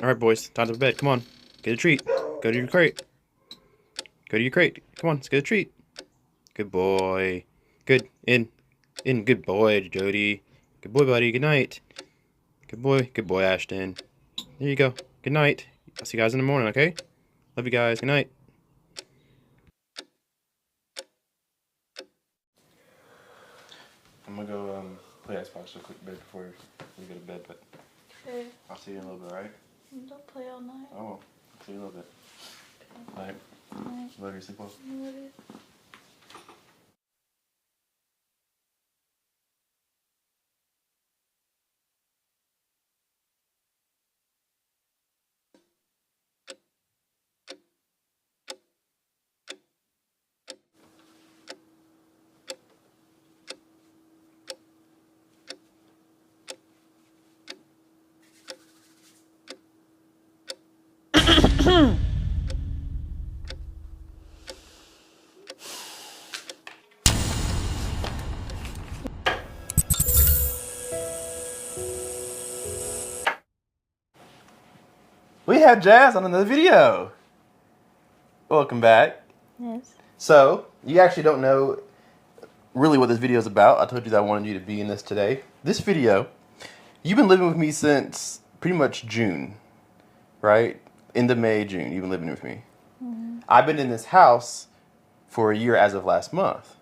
All right, boys, time to bed. Come on, get a treat. Go to your crate. Go to your crate. Come on, let's get a treat. Good boy. Good. In. Good boy, Jody. Good boy, buddy. Good night. Good boy. Good boy, Ashton. There you go. Good night. I'll see you guys in the morning, okay? Love you guys. Good night. I'm gonna go play Xbox a quick bit before we go to bed, but Okay. I'll see you in a little bit, alright? Don't play all night. I will. I'll see you in a little bit. Night. Night. Love you. Sleep well. Love you. We have Jazz on another video. Welcome back. Yes. So, you actually don't know really what this video is about. I told you that I wanted you to be in this today. This video, you've been living with me since pretty much June, right? End of May, June, you've been living with me. Mm-hmm. I've been in this house for a year as of last month.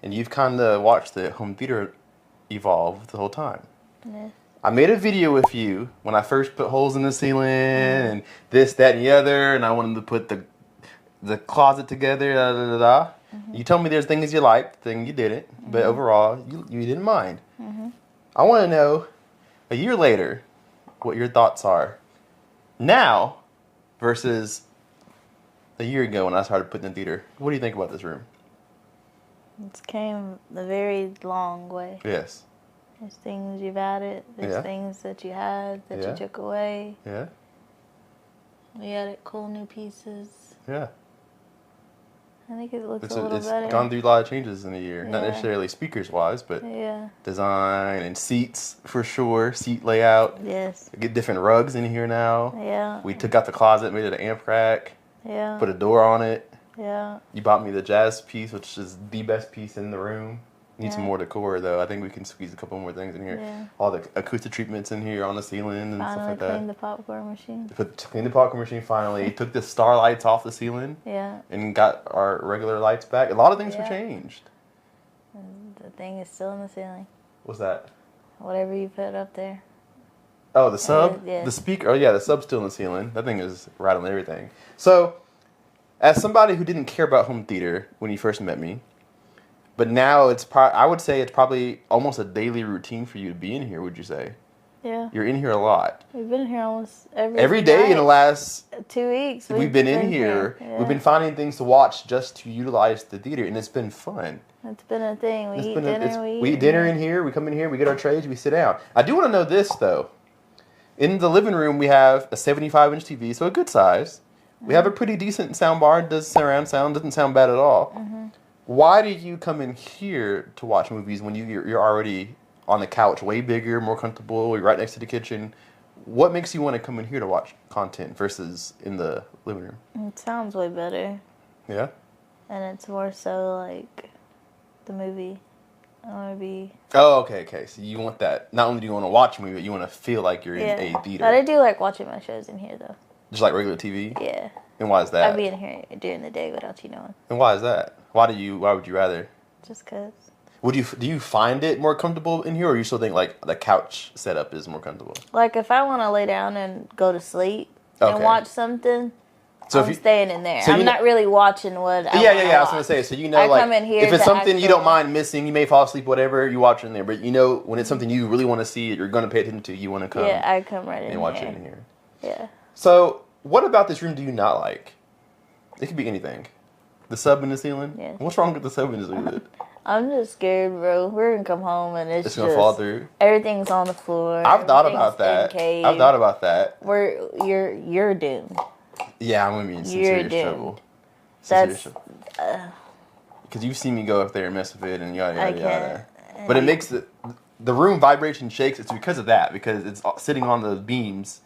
And you've kind of watched the home theater evolve the whole time. Yes. I made a video with you when I first put holes in the ceiling and this, that, and the other, and I wanted to put the closet together, da da da da. Mm-hmm. You told me there's things you liked, things you didn't, but overall, you didn't mind. Mm-hmm. I want to know, a year later, what your thoughts are now versus a year ago when I started putting in theater. What do you think about this room? It's came a very long way. Yes. There's things you've added. There's things that you had that you took away. Yeah. We added cool new pieces. Yeah. I think it looks a little better. It's gone through a lot of changes in a year. Not necessarily speakers-wise, but design and seats for sure. Seat layout. Yes. We get different rugs in here now. Yeah. We took out the closet, made it an amp rack. Yeah. Put a door on it. Yeah. You bought me the Jazz piece, which is the best piece in the room. Need some more decor, though. I think we can squeeze a couple more things in here. Yeah. All the acoustic treatments in here on the ceiling and stuff like that. Finally cleaned the popcorn machine. Cleaned the popcorn machine finally. Took the star lights off the ceiling. Yeah. And got our regular lights back. A lot of things were changed. And the thing is still in the ceiling. What's that? Whatever you put up there. Oh, the sub? Yeah. The speaker? Oh, yeah, the sub's still in the ceiling. That thing is right on everything. So, as somebody who didn't care about home theater when you first met me, but now I would say it's probably almost a daily routine for you to be in here, would you say? Yeah. You're in here a lot. We've been here almost every day in the last 2 weeks. We've been in here. Yeah. We've been finding things to watch just to utilize the theater, and it's been fun. It's been a thing. We eat dinner in here. We come in here. We get our trays. We sit down. I do want to know this, though. In the living room, we have a 75-inch TV, so a good size. We have a pretty decent sound bar. It does surround sound. Doesn't sound bad at all. Mm-hmm. Why do you come in here to watch movies when you're already on the couch, way bigger, more comfortable, you're right next to the kitchen? What makes you want to come in here to watch content versus in the living room? It sounds way better. Yeah? And it's more so like the movie. I want to be... Oh, okay. So you want that. Not only do you want to watch a movie, but you want to feel like you're in a theater. But I do like watching my shows in here, though. Just like regular TV? Yeah. And why is that? I'd be in here during the day without you knowing. And why is that? Why would you rather? Just cause. Do you find it more comfortable in here, or you still think like the couch setup is more comfortable? Like if I want to lay down and go to sleep and watch something, so I'm staying in there. So I'm not really watching what I I was gonna say. So I come in here if it's something you don't mind missing, you may fall asleep, whatever, you watch it in there. But when it's something you really want to see, you're gonna pay attention to, you want to come. Yeah, I come right in and watch it in here. Yeah. So what about this room do you not like? It could be anything. The sub in the ceiling? Yeah. What's wrong with the sub in the ceiling? I'm just scared, bro. We're gonna come home and it's gonna fall through. Everything's on the floor. I've thought about that. You're doomed. Yeah, I'm gonna be in some serious trouble. Because you've seen me go up there and mess with it and yada yada yada. But it makes the room vibrates and shakes. It's because of that. Because it's sitting on the beams.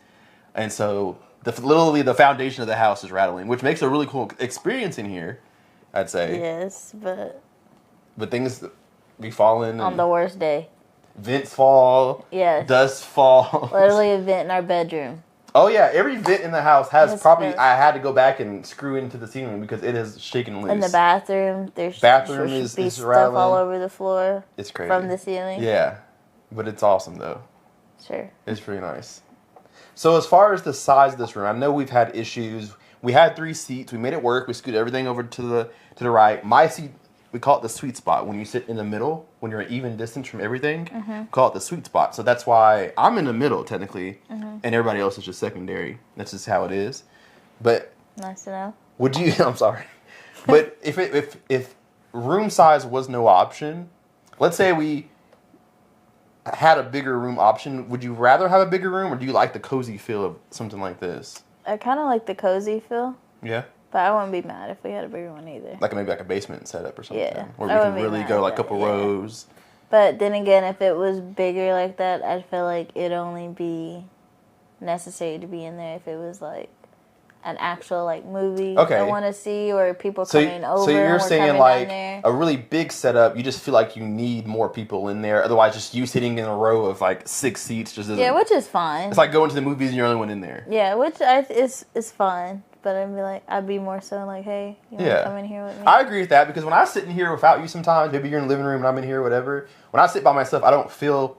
And so literally the foundation of the house is rattling, which makes a really cool experience in here, I'd say. Yes, but things be falling. On the worst day. Vents fall. Yes. Dust fall. Literally a vent in our bedroom. Oh yeah, every vent in the house has I had to go back and screw into the ceiling because it is shaking loose. In the bathroom, there's stuff rattling all over the floor. It's crazy. From the ceiling. Yeah, but it's awesome though. Sure. It's pretty nice. So as far as the size of this room, I know we've had issues. We had 3 seats. We made it work. We scooted everything over to the right. My seat, we call it the sweet spot. When you sit in the middle, when you're an even distance from everything, we call it the sweet spot. So that's why I'm in the middle, technically, and everybody else is just secondary. That's just how it is. But nice to know. Would you? I'm sorry, but if room size was no option, let's say we had a bigger room option, would you rather have a bigger room, or do you like the cozy feel of something like this? I kind of like the cozy feel. Yeah. But I wouldn't be mad if we had a bigger one either. Like maybe like a basement setup or something. Yeah. Where we can really go like a couple rows. But then again, if it was bigger like that, I'd feel like it'd only be necessary to be in there if it was like an actual like movie I want to see, or people coming over. So you're saying like a really big setup, you just feel like you need more people in there. Otherwise, just you sitting in a row of like 6 seats just doesn't. Yeah, which is fine. It's like going to the movies and you're the only one in there. Yeah, which is fine. But I'd be more so like, hey, you want to come in here with me? I agree with that, because when I sit in here without you sometimes, maybe you're in the living room and I'm in here, whatever. When I sit by myself, I don't feel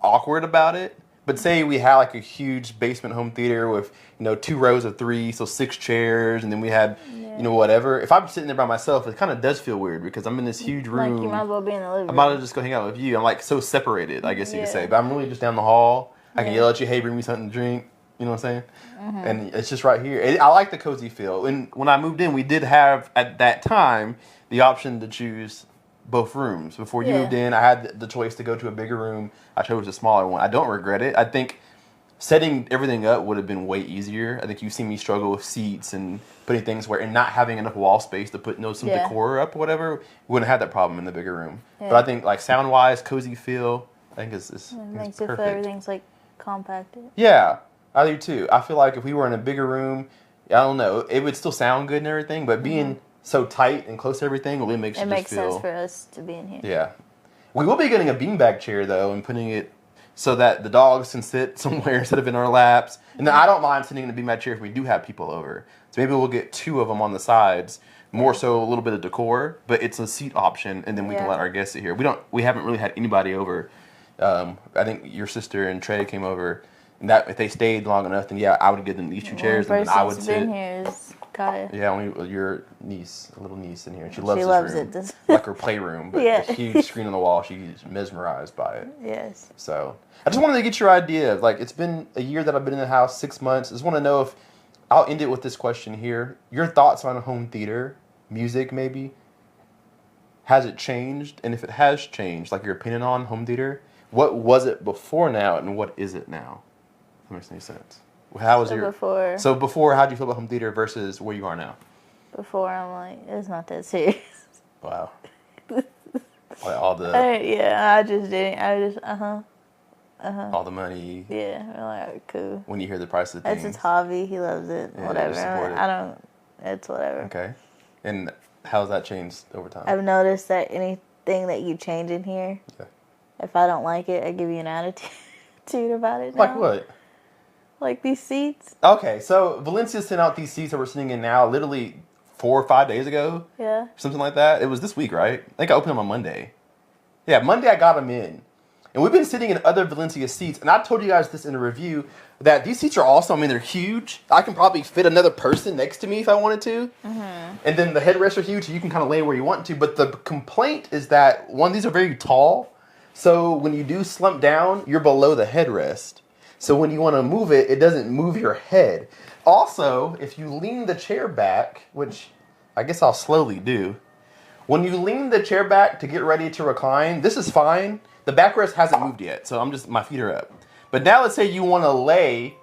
awkward about it. But say we had like a huge basement home theater with, 2 rows of 3, so 6 chairs, and then we had, whatever. If I'm sitting there by myself, it kind of does feel weird because I'm in this huge room. Like you might as well be in the living room. I might as well just go hang out with you. I'm like so separated, I guess you could say. But I'm really just down the hall. I can yell at you, hey, bring me something to drink. You know what I'm saying? And it's just right here. I like the cozy feel. And when I moved in, we did have, at that time, the option to choose both rooms. Before you moved in, I had the choice to go to a bigger room. I chose a smaller one. I don't regret it. I think setting everything up would have been way easier. I think you've seen me struggle with seats and putting things where, and not having enough wall space to put some decor up or whatever. We wouldn't have that problem in the bigger room. Yeah. But I think like sound-wise, cozy feel, I think it's it makes it feel everything's like compacted. Yeah. I do too. I feel like if we were in a bigger room, I don't know, it would still sound good and everything, but being so tight and close to everything really makes it makes sense for us to be in here. Yeah. We will be getting a beanbag chair though and putting it so that the dogs can sit somewhere instead of in our laps. And then I don't mind sitting in a beanbag chair if we do have people over. So maybe we'll get 2 of them on the sides, more so a little bit of decor, but it's a seat option, and then we can let our guests sit here. We haven't really had anybody over. I think your sister and Trey came over. And that if they stayed long enough, then I would give them these 2 chairs, and then I would sit. Been here is Kaya. Yeah, only your niece, a little niece in here. She loves this room. Like her playroom, but a huge screen on the wall. She's mesmerized by it. Yes. So I just wanted to get your idea. Like, it's been a year that I've been in the house, 6 months. I just want to know if I'll end it with this question here. Your thoughts on home theater, music, maybe. Has it changed? And if it has changed, like your opinion on home theater, what was it before now, and what is it now? That makes any sense. How was before, how did you feel about home theater versus where you are now? Before, I'm like, it's not that serious. Wow. Like all the... I just didn't. I just, all the money. Yeah, I'm like, right, cool. When you hear the price of things. It's his hobby. He loves it. Yeah, whatever. It's whatever. Okay. And how's that changed over time? I've noticed that anything that you change in here, if I don't like it, I give you an attitude about it now. Like what? Like these seats. Okay, so Valencia sent out these seats that we're sitting in now literally 4 or 5 days ago. Yeah. Something like that. It was this week, right? I think I opened them on Monday. Yeah, Monday I got them in. And we've been sitting in other Valencia seats. And I told you guys this in a review, that these seats are awesome. I mean, they're huge. I can probably fit another person next to me if I wanted to. Mm-hmm. And then the headrests are huge, so you can kind of lay where you want to. But the complaint is that, one, these are very tall. So when you do slump down, you're below the headrest. So when you want to move it, it doesn't move your head. Also, if you lean the chair back, which I guess I'll slowly do, when you lean the chair back to get ready to recline, this is fine. The backrest hasn't moved yet, so my feet are up. But now let's say you want to lay,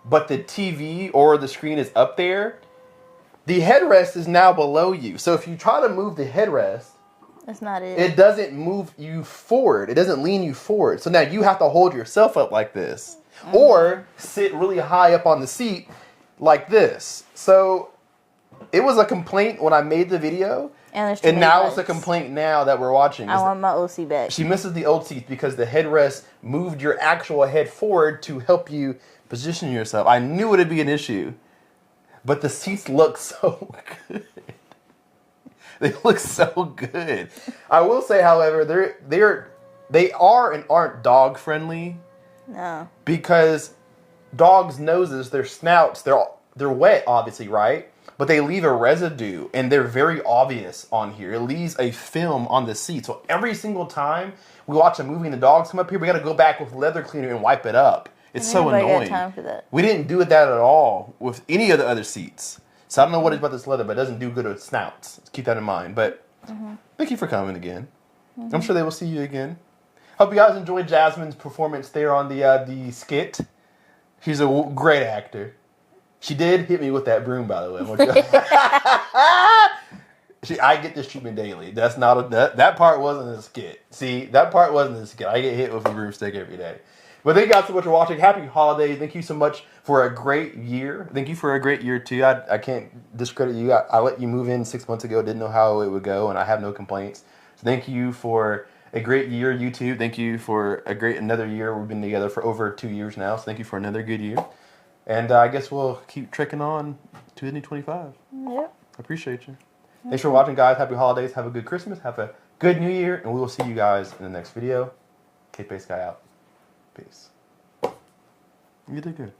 but the TV or the screen is up there. The headrest is now below you. So if you try to move the headrest, that's not it. It doesn't move you forward. It doesn't lean you forward. So now you have to hold yourself up like this. or sit really high up on the seat like this. So it was a complaint when I made the video. And now it's a complaint now that we're watching. I want my old seat back. She misses the old seats because the headrest moved your actual head forward to help you position yourself. I knew it would be an issue. But the seats look so good. They look so good. I will say, however, they are and aren't dog friendly. No. Because dogs' noses, their snouts, they're wet, obviously, right? But they leave a residue, and they're very obvious on here. It leaves a film on the seat. So every single time we watch a movie and the dogs come up here, we got to go back with leather cleaner and wipe it up. It's so annoying. Got time for that. We didn't do that at all with any of the other seats. So I don't know what it is about this leather, but it doesn't do good with snouts. Let's keep that in mind. But thank you for coming again. I'm sure they will see you again. Hope you guys enjoyed Jasmine's performance there on the skit. She's a great actor. She did hit me with that broom, by the way. I get this treatment daily. That's not that part wasn't a skit. See, that part wasn't a skit. I get hit with a broomstick every day. But thank you guys so much for watching. Happy holidays. Thank you so much for a great year. Thank you for a great year, too. I can't discredit you. I let you move in 6 months ago. Didn't know how it would go, and I have no complaints. So thank you for a great year, YouTube. Thank you for another year. We've been together for over 2 years now, so thank you for another good year. And I guess we'll keep trekking on to 2025. Yep. I appreciate you. Thanks for watching, guys. Happy holidays. Have a good Christmas. Have a good New Year. And we will see you guys in the next video. K-Pace Guy out. Peace. You did good.